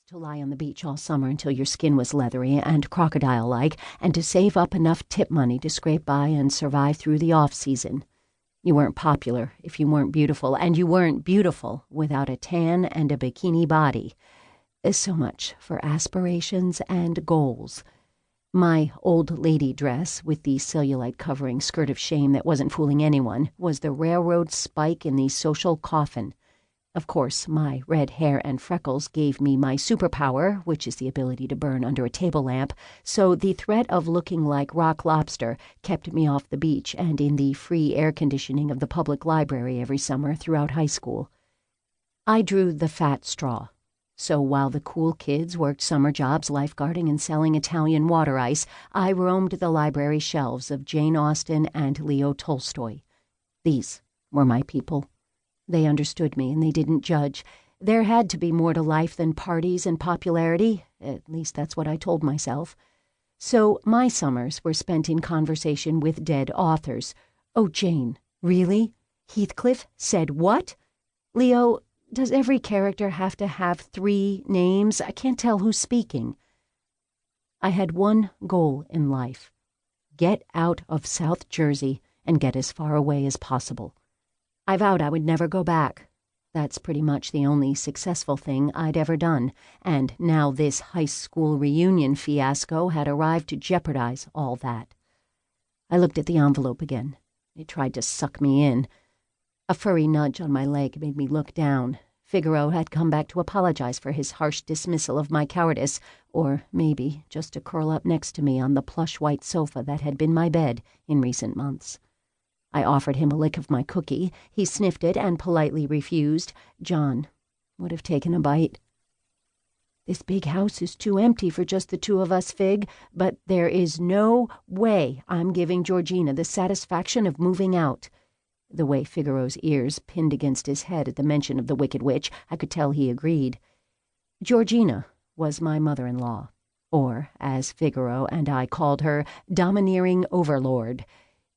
to lie on the beach all summer until your skin was leathery and crocodile-like, and to save up enough tip money to scrape by and survive through the off-season. You weren't popular if you weren't beautiful, and you weren't beautiful without a tan and a bikini body. So much for aspirations and goals. My old lady dress, with the cellulite-covering skirt of shame that wasn't fooling anyone, was the railroad spike in the social coffin. Of course, my red hair and freckles gave me my superpower, which is the ability to burn under a table lamp, so the threat of looking like rock lobster kept me off the beach and in the free air conditioning of the public library every summer throughout high school. I drew the fat straw. So while the cool kids worked summer jobs lifeguarding and selling Italian water ice, I roamed the library shelves of Jane Austen and Leo Tolstoy. These were my people. They understood me, and they didn't judge. There had to be more to life than parties and popularity. At least that's what I told myself. So my summers were spent in conversation with dead authors. Oh, Jane, really? Heathcliff said what? Leo, does every character have to have 3 names? I can't tell who's speaking. I had one goal in life. Get out of South Jersey and get as far away as possible. I vowed I would never go back. That's pretty much the only successful thing I'd ever done, and now this high school reunion fiasco had arrived to jeopardize all that. I looked at the envelope again. It tried to suck me in. A furry nudge on my leg made me look down. Figaro had come back to apologize for his harsh dismissal of my cowardice, or maybe just to curl up next to me on the plush white sofa that had been my bed in recent months. I offered him a lick of my cookie. He sniffed it and politely refused. John would have taken a bite. This big house is too empty for just the 2 of us, Fig, but there is no way I'm giving Georgina the satisfaction of moving out. The way Figaro's ears pinned against his head at the mention of the Wicked Witch, I could tell he agreed. Georgina was my mother-in-law, or, as Figaro and I called her, domineering overlord.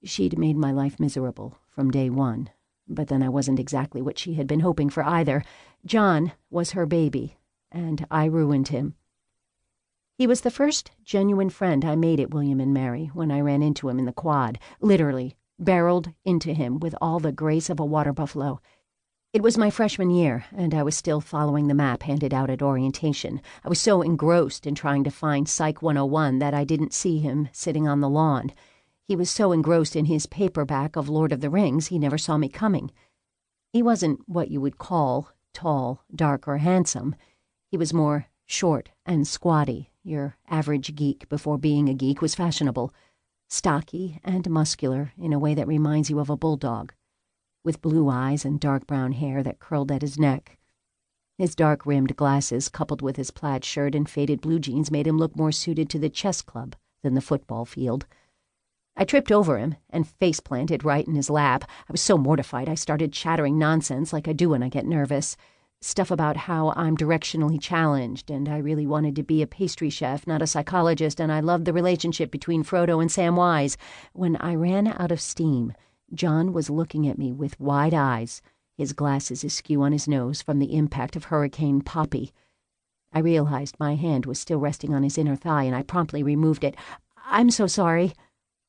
She'd made my life miserable from day one, but then I wasn't exactly what she had been hoping for either. John was her baby, and I ruined him. He was the first genuine friend I made at William and Mary when I ran into him in the quad, literally barreled into him with all the grace of a water buffalo. It was my freshman year, and I was still following the map handed out at orientation. I was so engrossed in trying to find Psych 101 that I didn't see him sitting on the lawn. He was so engrossed in his paperback of Lord of the Rings, he never saw me coming. He wasn't what you would call tall, dark, or handsome. He was more short and squatty. Your average geek before being a geek was fashionable. Stocky and muscular in a way that reminds you of a bulldog, with blue eyes and dark brown hair that curled at his neck. His dark-rimmed glasses, coupled with his plaid shirt and faded blue jeans, made him look more suited to the chess club than the football field. I tripped over him and face-planted right in his lap. I was so mortified I started chattering nonsense like I do when I get nervous. Stuff about how I'm directionally challenged, and I really wanted to be a pastry chef, not a psychologist, and I loved the relationship between Frodo and Samwise. When I ran out of steam, John was looking at me with wide eyes, his glasses askew on his nose from the impact of Hurricane Poppy. I realized my hand was still resting on his inner thigh, and I promptly removed it. "I'm so sorry."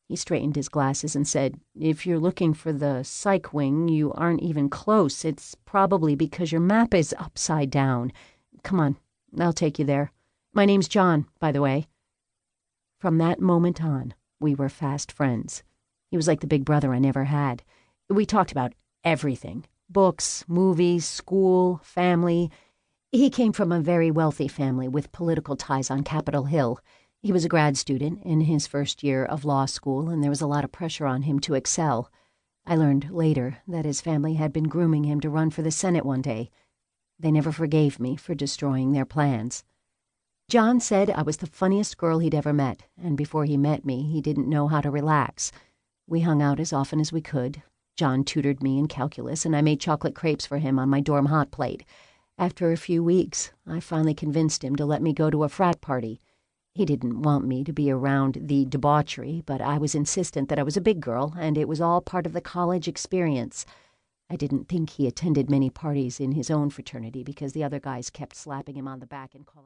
He straightened his glasses and said, "If you're looking for the psych wing, you aren't even close. It's probably because your map is upside down. Come on, I'll take you there. My name's John, by the way." From that moment on, we were fast friends. He was like the big brother I never had. We talked about everything: books, movies, school, family. He came from a very wealthy family with political ties on Capitol Hill. He was a grad student in his first year of law school, and there was a lot of pressure on him to excel. I learned later that his family had been grooming him to run for the Senate one day. They never forgave me for destroying their plans. John said I was the funniest girl he'd ever met, and before he met me, he didn't know how to relax. We hung out as often as we could. John tutored me in calculus, and I made chocolate crepes for him on my dorm hot plate. After a few weeks, I finally convinced him to let me go to a frat party. He didn't want me to be around the debauchery, but I was insistent that I was a big girl, and it was all part of the college experience. I didn't think he attended many parties in his own fraternity because the other guys kept slapping him on the back and calling